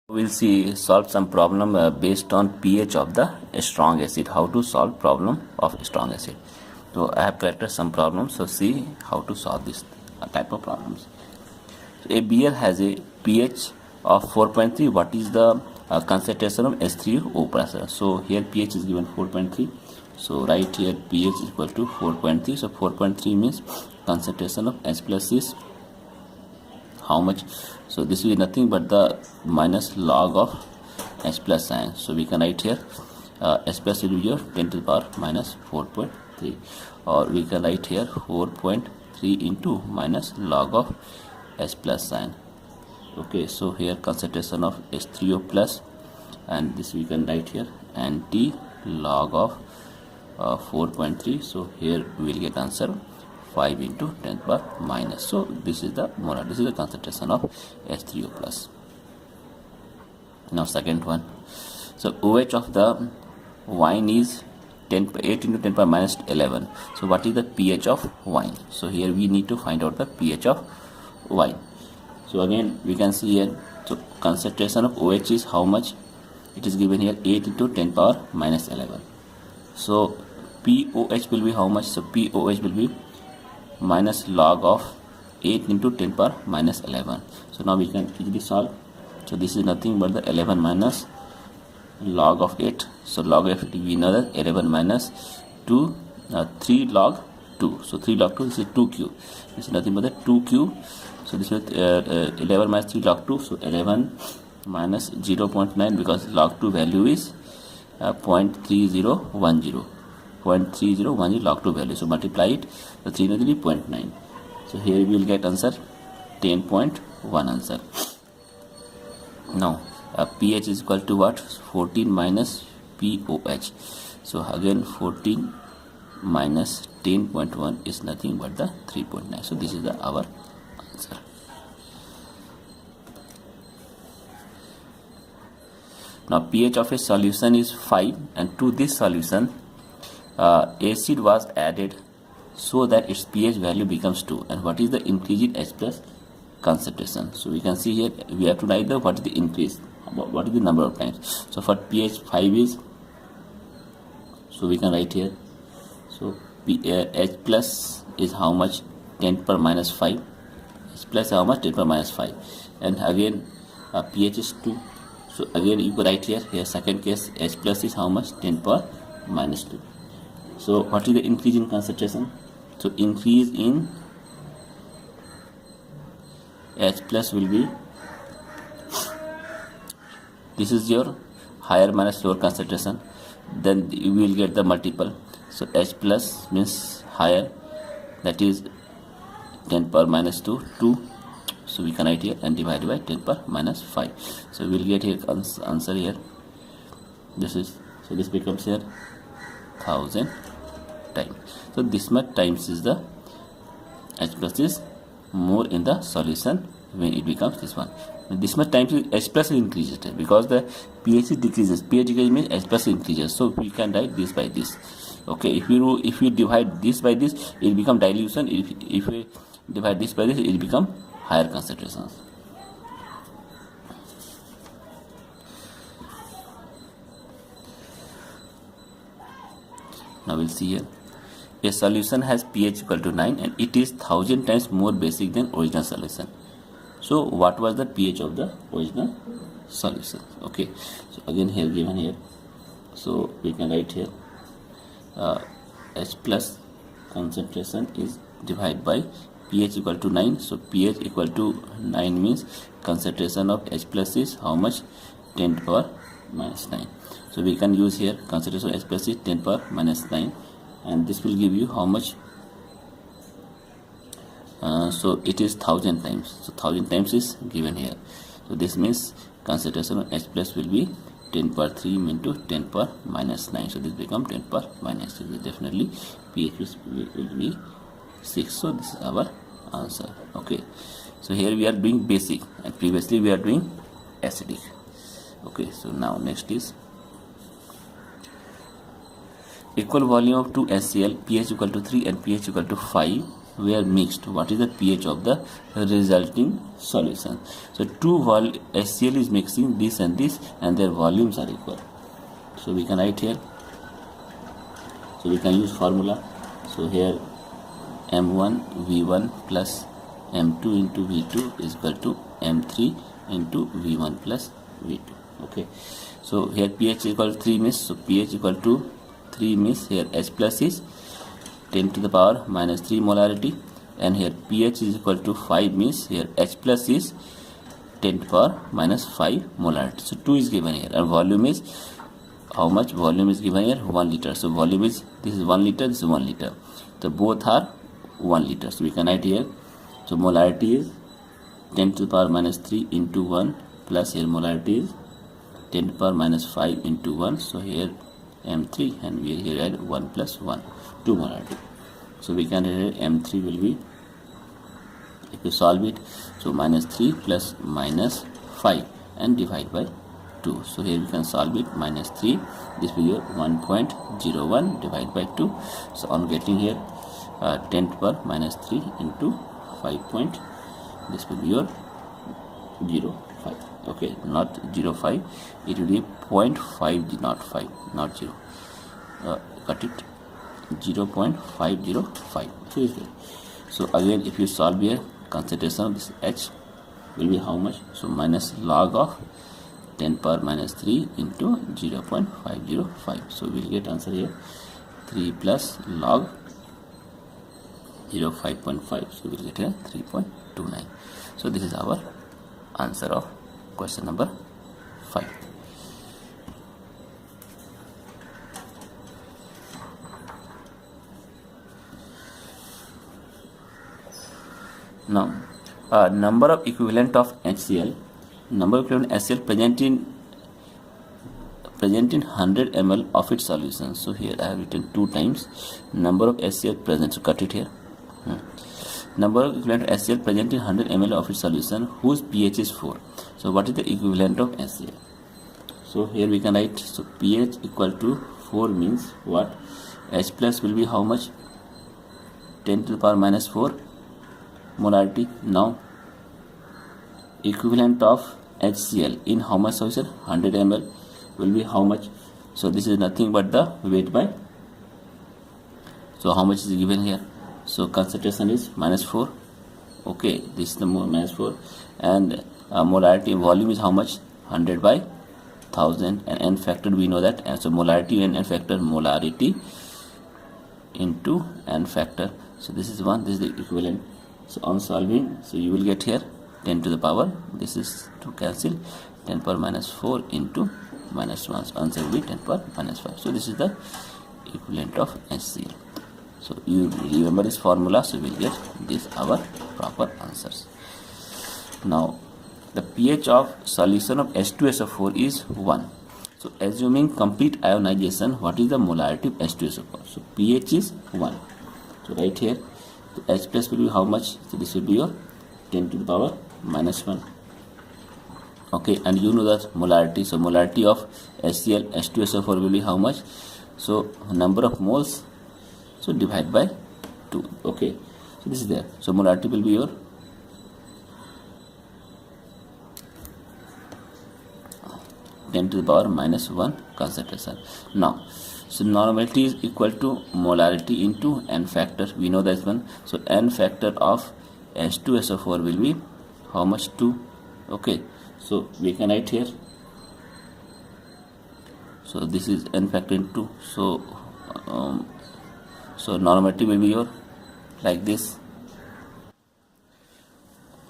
We'll see solve some problem based on pH of the strong acid. How to solve problem of strong acid. So I have corrected some problems. So see how to solve this type of problems. So a beer has a pH of 4.3. What is the concentration of H3O plus? So here pH is given 4.3. So right here pH is equal to 4.3. So 4.3 means concentration of H plus is how much? So this will be nothing but the minus log of H plus sign. So we can write here H plus will be your 10 to the power minus 4.3, or we can write here 4.3 into minus log of H plus sign. Okay, so here concentration of H3O plus, and this we can write here anti log of 4.3. so here we will get answer 5 into 10 power minus. So this is the molar, this is the concentration of H3O plus. Now second one, so OH of the wine is 8 into 10 power minus 11. So what is the pH of wine? So here we need to find out the pH of wine. So again we can see here, so concentration of OH is how much? It is given here 8 into 10 power minus 11. So POH will be how much? So POH will be minus log of 8 into 10 power minus 11. So now we can easily solve. So this is nothing but the 11 minus log of 8. So log of 8 we know that 11 minus 2, 3 log 2. So 3 log 2, this is 2q. This is nothing but the 2q. So this is 11 minus 3 log 2. So 11 minus 0.9, because log 2 value is 0.3010. 0.3010 log 2 value. So multiply it, so 3 into 3.9. So here we will get answer 10.1 answer. Now pH is equal to what? 14 minus POH. So again 14 minus 10.1 is nothing but the 3.9. So this is the our answer. Now pH of a solution is 5, and to this solution acid was added so that its pH value becomes 2. And what is the increase in H plus concentration? So we can see here we have to write the what is the increase, what is the number of times. So for pH 5 is, so we can write here, so H plus is how much? 10 per minus 5. H plus is how much? 10 per minus 5. And again pH is 2. So again you can write here second case H plus is how much? 10 per minus 2. So what is the increase in concentration? So increase in H plus will be, this is your higher minus lower concentration, then you will get the multiple. So H plus means higher, that is 10 per minus 2. So we can write here and divide by 10 per minus 5. So we will get here answer here. This is, so this becomes here 1000 times. So this much times is the H plus is more in the solution when it becomes this one. This much times H plus increases because the pH decreases. pH decreases means H plus increases. So we can write this by this. Okay, if you divide this by this, it become dilution. If we divide this by this, it become higher concentrations. Now we'll see here. A solution has pH equal to 9 and it is 1000 times more basic than original solution. So what was the pH of the original solution? Okay, so again here given here, so we can write here H plus concentration is divided by pH equal to 9. So pH equal to 9 means concentration of H plus is how much? 10 to the power minus 9. So we can use here concentration of H plus is 10 power minus 9, and this will give you how much? So it is 1000 times. So 1000 times is given here. So this means concentration of H plus will be 10 power 3 into 10 power minus 9. So this become 10 power minus 6. So definitely pH will be 6. So this is our answer. Okay, so here we are doing basic and previously we are doing acidic. Okay, so now next is equal volume of 2 HCl, pH equal to 3 and pH equal to 5. were mixed, what is the pH of the resulting solution? So two HCl is mixing this and this, and their volumes are equal. So we can write here. So we can use formula. So here M1 V1 plus M2 into V2 is equal to M3 into V1 plus V2. Okay. So here pH equal to 3 means, so pH equal to 3 means here H plus is 10 to the power minus 3 molarity, and here pH is equal to 5 means here H plus is 10 to the power minus 5 molarity. So 2 is given here, and volume is how much? Volume is given here 1 liter. So volume is, this is 1 liter, this is 1 liter. So both are 1 liter. So we can write here. So molarity is 10 to the power minus 3 into 1 plus here molarity is 10 to the power minus 5 into 1. So here M3, and we here add 1 plus 1, 2 molarity. So we can write M3 will be, if you solve it, so minus 3 plus minus 5 and divide by 2. So here we can solve it, minus 3, this will be your 1.01 divided by 2. So on getting here 10 to the power minus 3 into 5 point, this will be your 0.5. Okay, not 0.5, it will be 0.5, not 5, not 0. Cut it, 0.505. So again, if you solve here, concentration of this H will be how much? So minus log of 10 power minus 3 into 0.505. So we will get answer here 3 plus log 0.5.5. So we will get here 3.29. So this is our answer of question number 5. Now, number of equivalent of HCl. Number of equivalent HCl present in 100 ml of its solution. So here I have written 2 times number of HCl present. So cut it here. Number of equivalent HCl present in 100 ml of its solution whose pH is 4. So what is the equivalent of HCl? So here we can write, so pH equal to 4 means what? H plus will be how much? 10 to the power minus 4 molarity. Now equivalent of HCl in how much solution? 100 ml will be how much? So this is nothing but the weight by, so how much is given here? So concentration is minus 4. Okay, this is the minus 4, and molarity volume is how much? 100 by 1000, and n factor we know that, and so molarity and n factor, molarity into n factor. So this is 1, this is the equivalent. So on solving, so you will get here 10 to the power, this is to cancel, 10 power minus 4 into minus 1. So answer will be 10 power minus 5. So this is the equivalent of HCl. So you remember this formula, so we will get these our proper answers. Now the pH of solution of H2SO4 is 1. So assuming complete ionization, what is the molarity of H2SO4? So pH is 1. So right here, so H plus will be how much? So this will be your 10 to the power minus 1. Okay, and you know that molarity. So molarity of HCl, H2SO4 will be how much? So number of moles, so divide by 2. Okay, so this is there. So molarity will be your 10 to the power minus 1 concentration. Now, so normality is equal to molarity into n factor. We know that one. So n factor of H2SO4 will be how much? 2. Okay, so we can write here. So this is n factor into. So so normality will be your like this.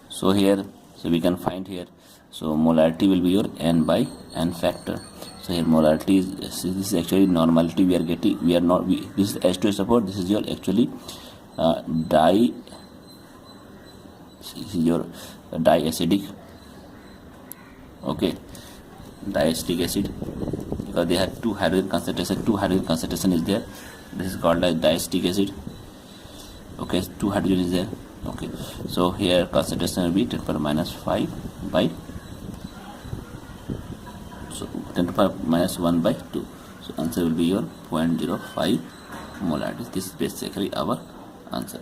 So here, so we can find here. So molarity will be your n by n factor. So here molarity is, this is actually normality we are getting. We are not. This is H2SO4. This is your actually diacidic. Okay, diacetic acid, because they have 2 hydrogen concentration. 2 hydrogen concentration is there. This is called as diacetic acid. Okay, 2 hydrogen is there. Okay, so here concentration will be 10 to the power minus 5 by, so 10 to the power minus 1 by 2. So answer will be your 0.05 molarity. This is basically our answer.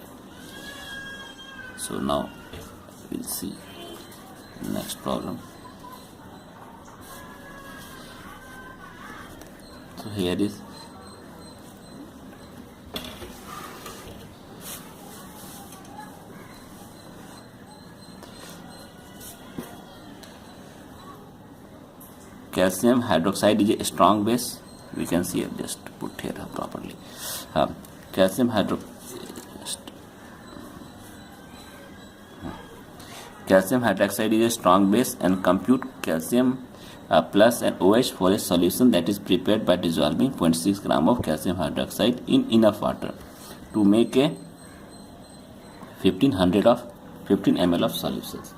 So now we'll see next problem. So here is calcium hydroxide is a strong base. We can see it, just put here properly. Calcium hydroxide is a strong base, and compute calcium plus and OH for a solution that is prepared by dissolving 0.6 gram of calcium hydroxide in enough water to make a 15 ml of solutions.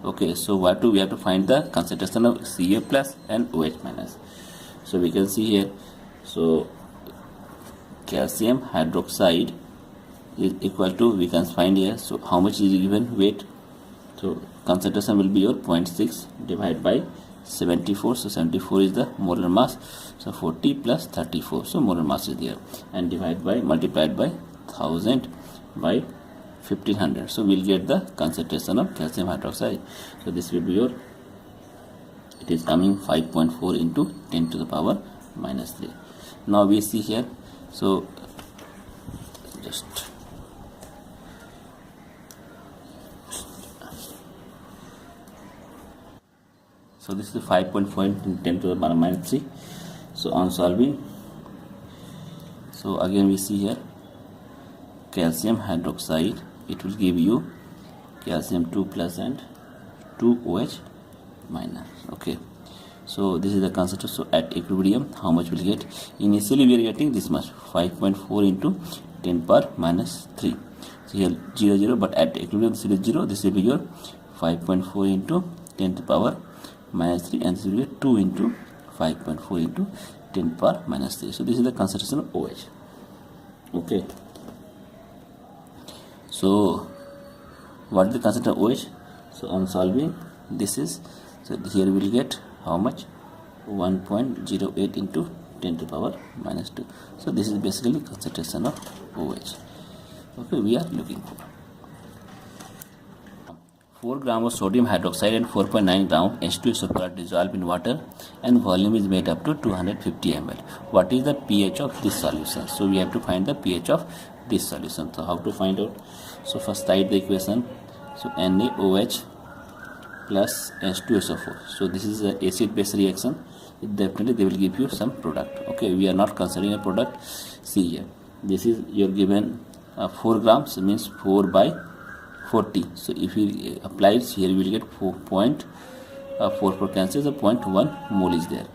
Okay, so what do we have to find the concentration of Ca plus and OH minus. So we can see here, so calcium hydroxide is equal to, we can find here, so how much is given weight. So concentration will be your 0.6 divided by 74. So 74 is the molar mass. So 40 plus 34. So molar mass is there, and multiplied by 1000 by 1500. So we'll get the concentration of calcium hydroxide. So this will be your, it is coming 5.4 into 10 to the power minus 3. Now we see here, so just so this is 5.4 into 10 to the power minus 3. So on solving, so again we see here calcium hydroxide, it will give you calcium 2 plus and 2 OH minus. Okay, so this is the concentration. So at equilibrium, how much will get? Initially we are getting this much, 5.4 into 10 power minus 3. So here 0 0, but at equilibrium this is 0. This will be your 5.4 into 10 to the power minus 3, and this will be 2 into 5.4 into 10 power minus 3. So this is the concentration of OH. Okay, so what is the concentration of OH? So on solving, this is, so here we will get how much? 1.08 into 10 to the power minus 2. So this is basically concentration of OH. Okay, we are looking for 4 gram of sodium hydroxide and 4.9 gram of H2SO4 are dissolved in water, and volume is made up to 250 ml. What is the pH of this solution? So we have to find the pH of this solution. So how to find out? So first write the equation. So NaOH plus H2SO4. So this is an acid base reaction. Definitely they will give you some product. Okay, we are not considering a product. See here, this is your given 4 grams, means 4 by 40. So if you apply it here, you will get 4.44 cancels, the 0.1 mole is there.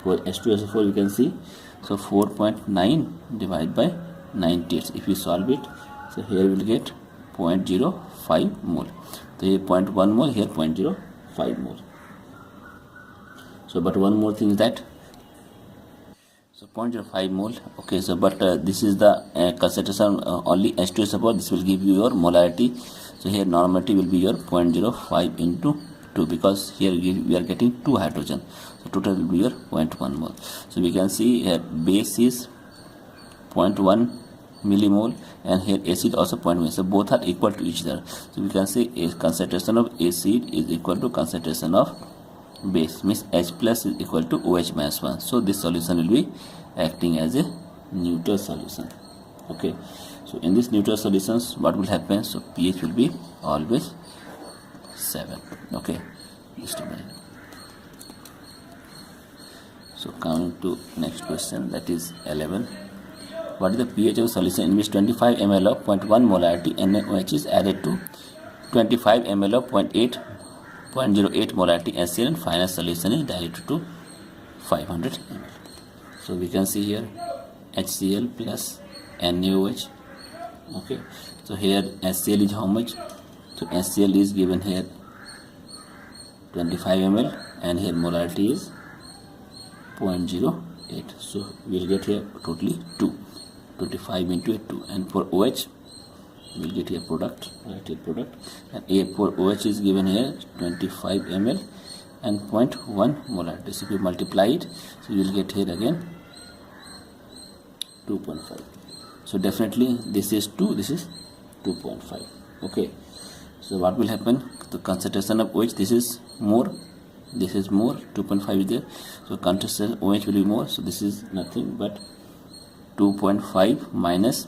For H2SO4 you can see, so 4.9 divided by 98. If you solve it, so here we will get 0.05 mole. So here 0.1 mole, here 0.05 mole. So but one more thing is that, so 0.05 mole. Okay, so but this is the concentration only H2SO4. This will give you your molarity. So here normality will be your 0.05 into 2, because here we are getting 2 hydrogen. So total will be your 0.1 mole. So we can see here base is 0.1 millimole, and here acid also 0.1. So both are equal to each other. So we can say a concentration of acid is equal to concentration of base, means H plus is equal to OH minus 1. So this solution will be acting as a neutral solution. Okay, so in this neutral solutions, what will happen? So pH will be always 7. Okay, just a minute. So coming to next question, that is 11. What is the pH of solution in which 25 ml of 0.1 molarity NaOH is added to 25 ml of 0.08 molarity HCl, and final solution is diluted to 500 ml. So we can see here HCl plus NaOH. Okay, so here HCl is how much? So HCl is given here 25 ml, and here molarity is 0.08. So we will get here totally 2. 25 into 2, and for OH we will get here product, and A for OH is given here 25 ml and 0.1 molarity. So if you multiply it, so you will get here again 2.5. So definitely this is 2, this is 2.5. Okay, so what will happen? The concentration of OH, this is more, 2.5 is there, so concentration OH will be more, so this is nothing but 2.5 minus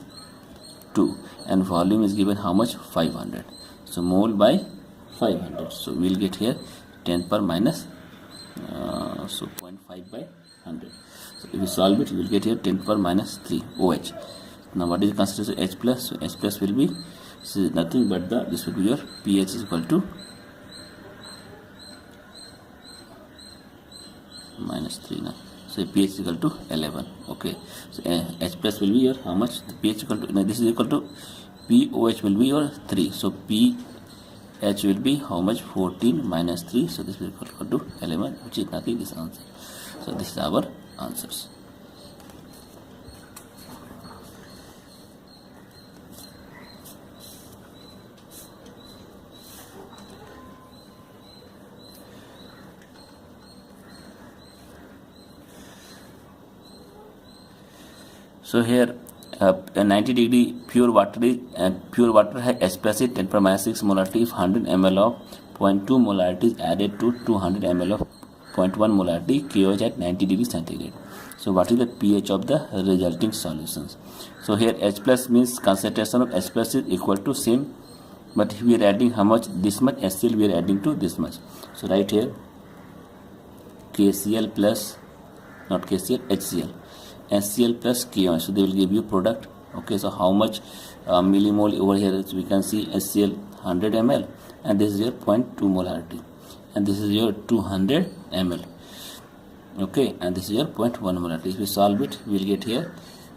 2, and volume is given how much? 500. So mole by 500, so we'll get here 10 per minus 0.5 by 100. So if we solve it, you will get here 10 per minus 3 OH. Now what is the concentration H plus? So H plus will be, this is nothing but this will be your pH is equal to minus 3 now. So pH is equal to 11. Okay, so H plus will be your how much? The pH equal to, now this is equal to POH will be your 3. So pH will be how much? 14 minus 3. So this will be equal to 11, which is nothing, this answer. So this is our answers. So here a 90 degree pure water is pure water has H plus 10 per minus 6 molarity if 100 ml of 0.2 molarity is added to 200 ml of 0.1 molarity KOH at 90 degrees centigrade. So what is the pH of the resulting solutions? So here H plus means concentration of H plus is equal to same, but we are adding how much? This much HCl we are adding to this much. So right here KCl plus, not KCl, HCl. HCl plus KOH, so they will give you product. Okay, so how much millimole over here? So we can see HCl 100 ml, and this is your 0.2 molarity, and this is your 200 ml. Okay, and this is your 0.1 molarity. If we solve it, we will get here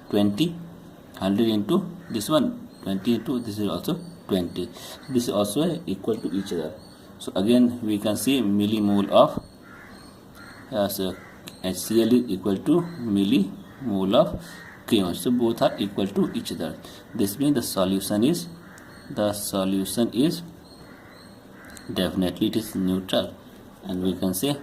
20, 100 into this one, 20 into this is also 20. This is also equal to each other. So again we can see millimole of so HCl is equal to millimole of KOH. So both are equal to each other. This means the solution is definitely it is neutral, and we can say,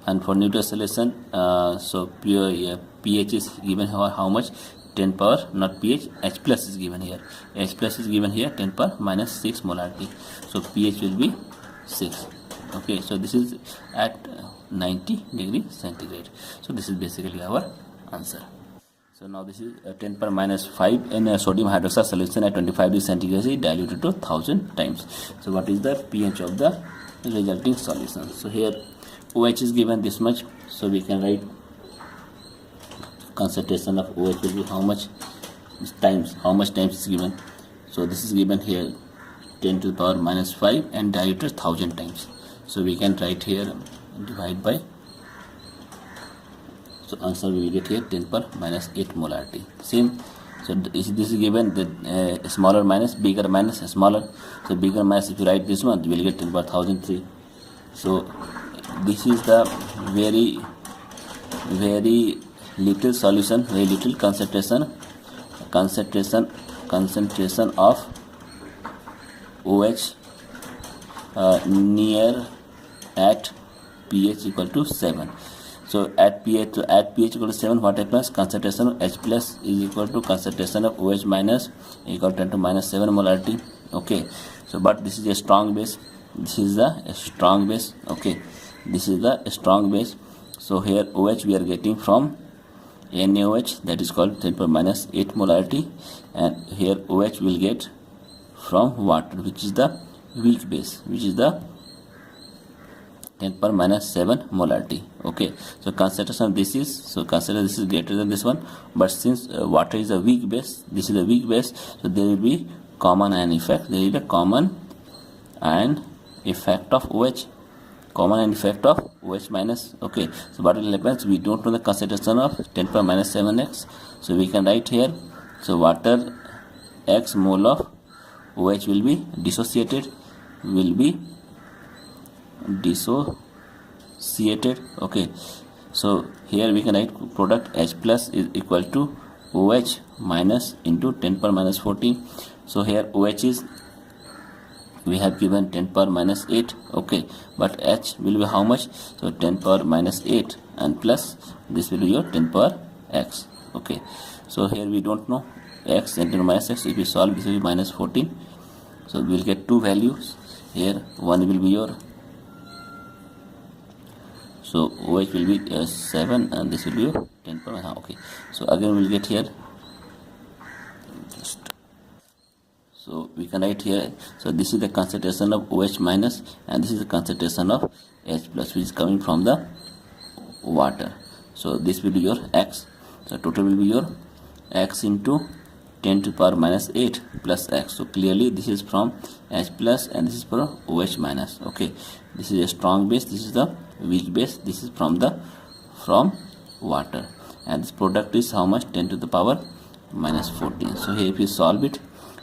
and for neutral solution so pure pH is given how much? 10 power, not pH, H plus is given here. H plus is given here 10 power minus 6 molarity. So pH will be 6. Okay, so this is at 90 degree centigrade. So this is basically our answer. So now this is 10 per minus 5 in a sodium hydroxide solution at 25 degree centigrade is diluted to 1000 times. So what is the pH of the resulting solution? So here OH is given this much, so we can write concentration of OH will be how much times, is given. So this is given here 10 to the power minus 5 and diluted 1000 times. So we can write here divide by, so answer we will get here 10 per minus 8 molarity. Same, so this is given the smaller minus bigger minus smaller. So bigger minus, if you write this one, we will get 10 per 1003. So this is the very little solution, very little concentration of OH near at pH equal to 7. So at pH equal to 7, what happens? Concentration of H plus is equal to concentration of OH minus equal to 10 to minus 7 molarity. Okay, so but this is a strong base. This is a strong base. Okay, this is the strong base. So here OH we are getting from NaOH, that is called 10 per minus 8 molarity, and here OH will get from water, which is the weak base, which is the 10 per minus 7 molarity. Okay, so concentration of this is, so consider this is greater than this one, but since water is a weak base, this is a weak base, so there will be common ion effect. There is a common ion effect of OH, common ion effect of OH minus. Okay, so what will happen? We don't know the concentration of 10 per minus 7x, so we can write here, so water x mole of OH will be dissociated, Okay, so here we can write product H plus is equal to OH minus into 10 per minus 14. So here OH is, we have given 10 per minus 8. Okay, but H will be how much? So 10 per minus 8 and plus this will be your 10 per x. Okay, so here we don't know x and 10 minus x. If we solve, this will be minus 14. So we will get two values here. One will be your, so OH will be 7 and this will be your 10 per, okay. So again we will get here, so we can write here, so this is the concentration of OH minus and this is the concentration of H plus, which is coming from the water. So this will be your X. So total will be your X into 10 to the power minus 8 plus X. So clearly this is from H plus and this is for OH minus. Okay, this is a strong base, this is the weak base, this is from water, and this product is how much? 10 to the power minus 14. So here if you solve it,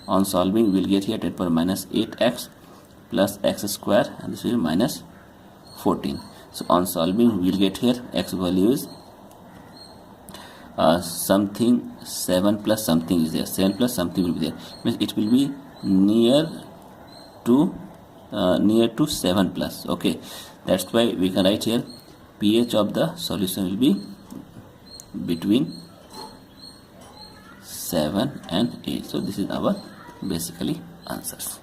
on solving we will get here 10 to the power minus 8x plus x square, and this will be minus 14. So on solving we will get here x value is something 7 plus something is there, 7 plus something will be there, means it will be near to 7 plus. Okay, that's why we can write here pH of the solution will be between 7 and 8. So this is our basically answers.